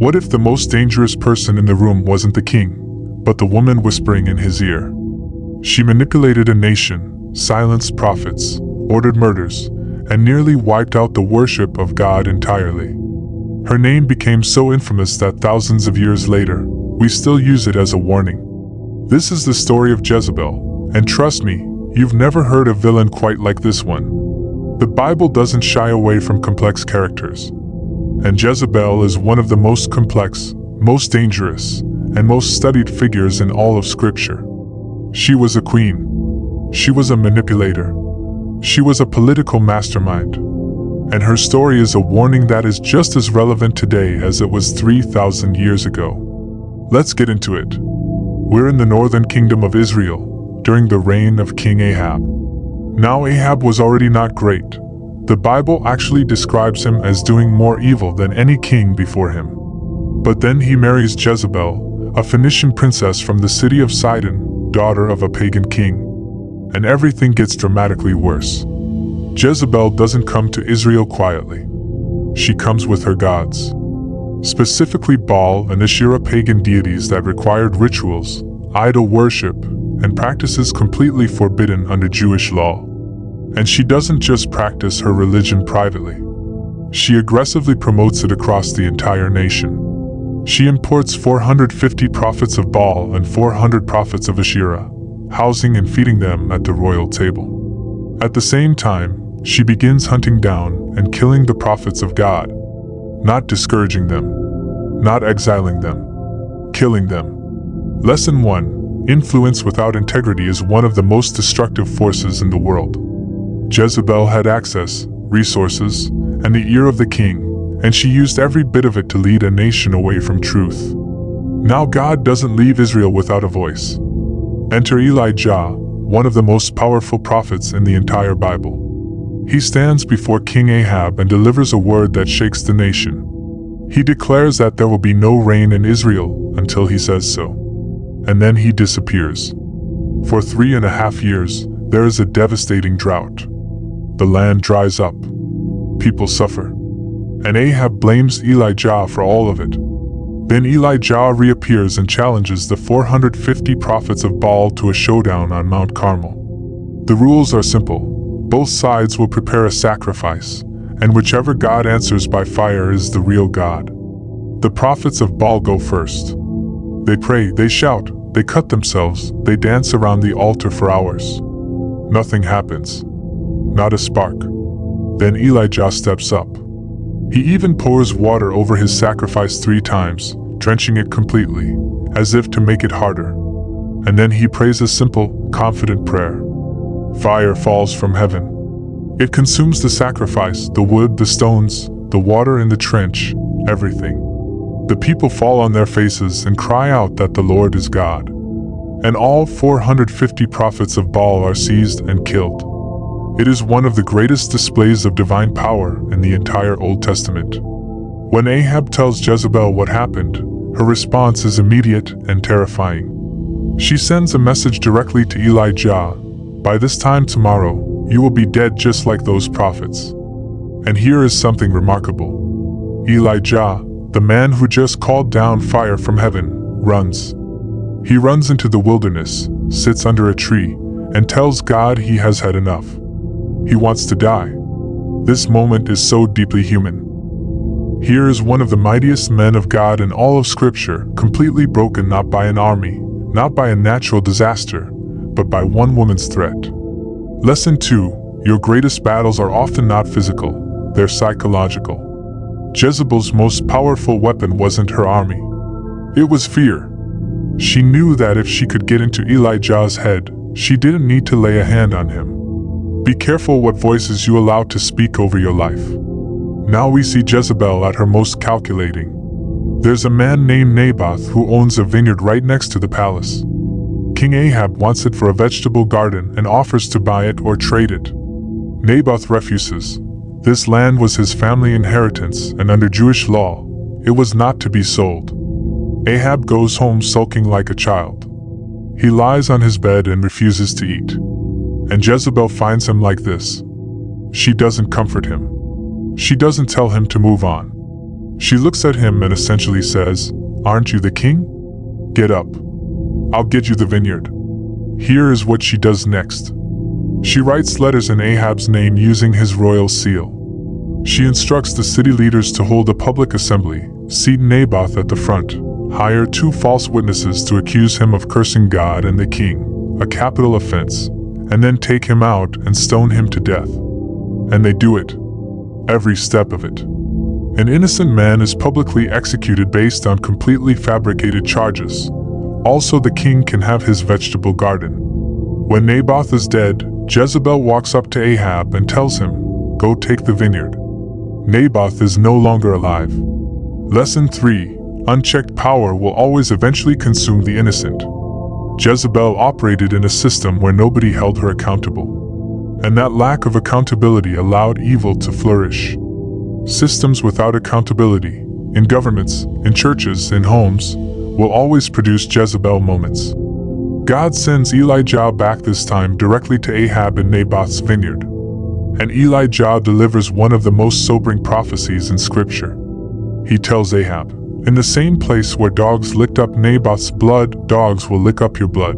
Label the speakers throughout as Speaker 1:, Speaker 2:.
Speaker 1: What if the most dangerous person in the room wasn't the king, but the woman whispering in his ear? She manipulated a nation, silenced prophets, ordered murders, and nearly wiped out the worship of God entirely. Her name became so infamous that thousands of years later, we still use it as a warning. This is the story of Jezebel, and trust me, you've never heard a villain quite like this one. The Bible doesn't shy away from complex characters. And Jezebel is one of the most complex, most dangerous, and most studied figures in all of Scripture. She was a queen. She was a manipulator. She was a political mastermind. And her story is a warning that is just as relevant today as it was 3,000 years ago. Let's get into it. We're in the northern kingdom of Israel, during the reign of King Ahab. Now Ahab was already not great. The Bible actually describes him as doing more evil than any king before him. But then he marries Jezebel, a Phoenician princess from the city of Sidon, daughter of a pagan king. And everything gets dramatically worse. Jezebel doesn't come to Israel quietly. She comes with her gods. Specifically Baal and Asherah, pagan deities that required rituals, idol worship, and practices completely forbidden under Jewish law. And she doesn't just practice her religion privately. She aggressively promotes it across the entire nation. She imports 450 prophets of Baal and 400 prophets of Asherah, housing and feeding them at the royal table. At the same time, she begins hunting down and killing the prophets of God, not discouraging them, not exiling them, killing them. Lesson 1: Influence without integrity is one of the most destructive forces in the world. Jezebel had access, resources, and the ear of the king, and she used every bit of it to lead a nation away from truth. Now God doesn't leave Israel without a voice. Enter Elijah, one of the most powerful prophets in the entire Bible. He stands before King Ahab and delivers a word that shakes the nation. He declares that there will be no rain in Israel until he says so. And then he disappears. For 3.5 years, there is a devastating drought. The land dries up. People suffer. And Ahab blames Elijah for all of it. Then Elijah reappears and challenges the 450 prophets of Baal to a showdown on Mount Carmel. The rules are simple. Both sides will prepare a sacrifice, and whichever god answers by fire is the real god. The prophets of Baal go first. They pray, they shout, they cut themselves, they dance around the altar for hours. Nothing happens. Not a spark. Then Elijah steps up. He even pours water over his sacrifice 3 times, drenching it completely, as if to make it harder. And then he prays a simple, confident prayer. Fire falls from heaven. It consumes the sacrifice, the wood, the stones, the water in the trench, everything. The people fall on their faces and cry out that the Lord is God. And all 450 prophets of Baal are seized and killed. It is one of the greatest displays of divine power in the entire Old Testament. When Ahab tells Jezebel what happened, her response is immediate and terrifying. She sends a message directly to Elijah. By this time tomorrow, you will be dead just like those prophets. And here is something remarkable. Elijah, the man who just called down fire from heaven, runs. He runs into the wilderness, sits under a tree, and tells God he has had enough. He wants to die. This moment is so deeply human. Here is one of the mightiest men of God in all of Scripture, completely broken not by an army, not by a natural disaster, but by one woman's threat. Lesson 2: Your greatest battles are often not physical, they're psychological. Jezebel's most powerful weapon wasn't her army. It was fear. She knew that if she could get into Elijah's head, she didn't need to lay a hand on him. Be careful what voices you allow to speak over your life. Now we see Jezebel at her most calculating. There's a man named Naboth who owns a vineyard right next to the palace. King Ahab wants it for a vegetable garden and offers to buy it or trade it. Naboth refuses. This land was his family inheritance, and under Jewish law, it was not to be sold. Ahab goes home sulking like a child. He lies on his bed and refuses to eat. And Jezebel finds him like this. She doesn't comfort him. She doesn't tell him to move on. She looks at him and essentially says, "Aren't you the king? Get up. I'll get you the vineyard." Here is what she does next. She writes letters in Ahab's name using his royal seal. She instructs the city leaders to hold a public assembly, seat Naboth at the front, hire 2 false witnesses to accuse him of cursing God and the king, a capital offense, and then take him out and stone him to death. And they do it. Every step of it. An innocent man is publicly executed based on completely fabricated charges. Also, the king can have his vegetable garden. When Naboth is dead, Jezebel walks up to Ahab and tells him, "Go take the vineyard." Naboth is no longer alive. Lesson 3. Unchecked power will always eventually consume the innocent. Jezebel operated in a system where nobody held her accountable. And that lack of accountability allowed evil to flourish. Systems without accountability, in governments, in churches, in homes, will always produce Jezebel moments. God sends Elijah back this time directly to Ahab in Naboth's vineyard. And Elijah delivers one of the most sobering prophecies in Scripture. He tells Ahab, "In the same place where dogs licked up Naboth's blood, dogs will lick up your blood.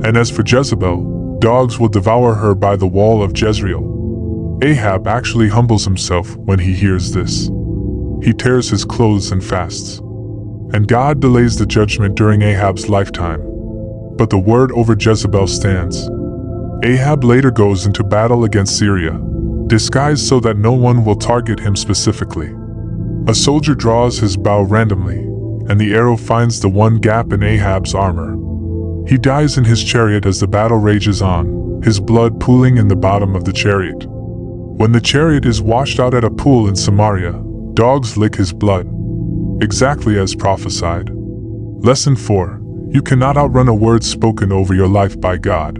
Speaker 1: And as for Jezebel, dogs will devour her by the wall of Jezreel." Ahab actually humbles himself when he hears this. He tears his clothes and fasts. And God delays the judgment during Ahab's lifetime. But the word over Jezebel stands. Ahab later goes into battle against Syria, disguised so that no one will target him specifically. A soldier draws his bow randomly, and the arrow finds the one gap in Ahab's armor. He dies in his chariot as the battle rages on, his blood pooling in the bottom of the chariot. When the chariot is washed out at a pool in Samaria, dogs lick his blood. Exactly as prophesied. Lesson 4. You cannot outrun a word spoken over your life by God.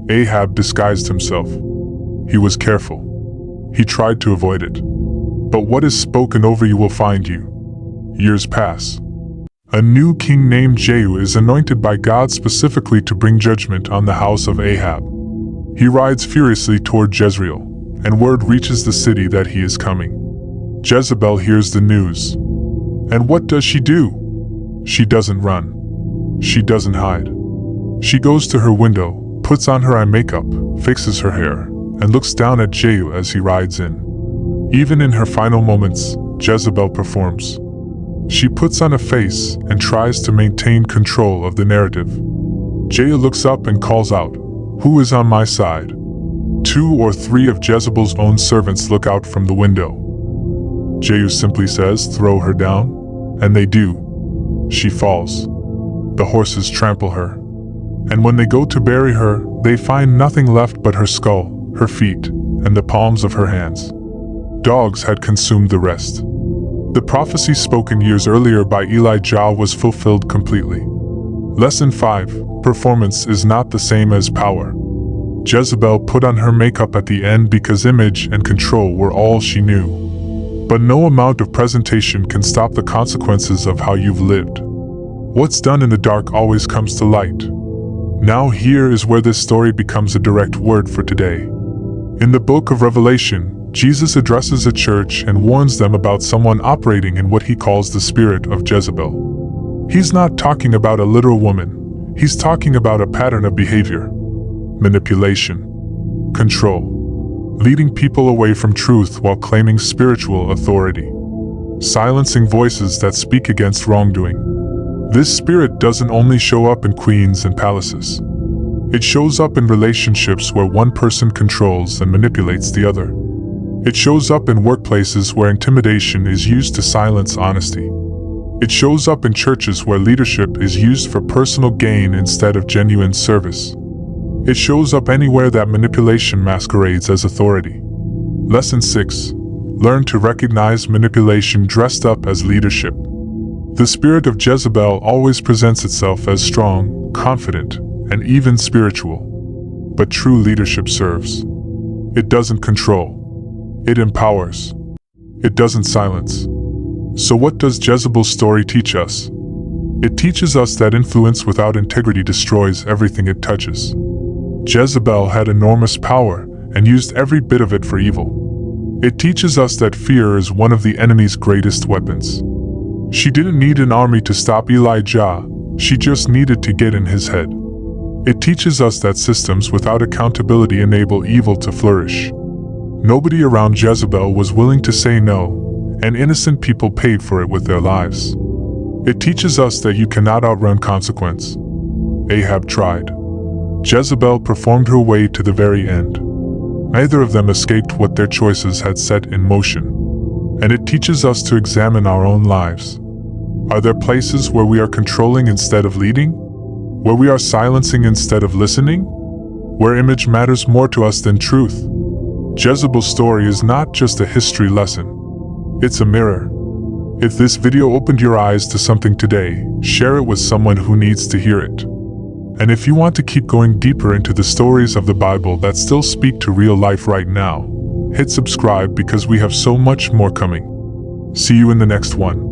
Speaker 1: Ahab disguised himself. He was careful. He tried to avoid it. But what is spoken over you will find you. Years pass. A new king named Jehu is anointed by God specifically to bring judgment on the house of Ahab. He rides furiously toward Jezreel, and word reaches the city that he is coming. Jezebel hears the news. And what does she do? She doesn't run. She doesn't hide. She goes to her window, puts on her eye makeup, fixes her hair, and looks down at Jehu as he rides in. Even in her final moments, Jezebel performs. She puts on a face and tries to maintain control of the narrative. Jehu looks up and calls out, "Who is on my side?" 2 or 3 of Jezebel's own servants look out from the window. Jehu simply says, "Throw her down," and they do. She falls. The horses trample her. And when they go to bury her, they find nothing left but her skull, her feet, and the palms of her hands. Dogs had consumed the rest. The prophecy spoken years earlier by Elijah was fulfilled completely. Lesson 5. Performance is not the same as power. Jezebel put on her makeup at the end because image and control were all she knew. But no amount of presentation can stop the consequences of how you've lived. What's done in the dark always comes to light. Now here is where this story becomes a direct word for today. In the book of Revelation, Jesus addresses a church and warns them about someone operating in what he calls the spirit of Jezebel. He's not talking about a literal woman. He's talking about a pattern of behavior. Manipulation. Control. Leading people away from truth while claiming spiritual authority. Silencing voices that speak against wrongdoing. This spirit doesn't only show up in queens and palaces. It shows up in relationships where one person controls and manipulates the other. It shows up in workplaces where intimidation is used to silence honesty. It shows up in churches where leadership is used for personal gain instead of genuine service. It shows up anywhere that manipulation masquerades as authority. Lesson 6. Learn to recognize manipulation dressed up as leadership. The spirit of Jezebel always presents itself as strong, confident, and even spiritual. But true leadership serves. It doesn't control. It empowers. It doesn't silence. So what does Jezebel's story teach us? It teaches us that influence without integrity destroys everything it touches. Jezebel had enormous power and used every bit of it for evil. It teaches us that fear is one of the enemy's greatest weapons. She didn't need an army to stop Elijah, she just needed to get in his head. It teaches us that systems without accountability enable evil to flourish. Nobody around Jezebel was willing to say no, and innocent people paid for it with their lives. It teaches us that you cannot outrun consequence. Ahab tried. Jezebel performed her way to the very end. Neither of them escaped what their choices had set in motion. And it teaches us to examine our own lives. Are there places where we are controlling instead of leading? Where we are silencing instead of listening? Where image matters more to us than truth? Jezebel's story is not just a history lesson. It's a mirror. If this video opened your eyes to something today, share it with someone who needs to hear it. And if you want to keep going deeper into the stories of the Bible that still speak to real life right now, hit subscribe because we have so much more coming. See you in the next one.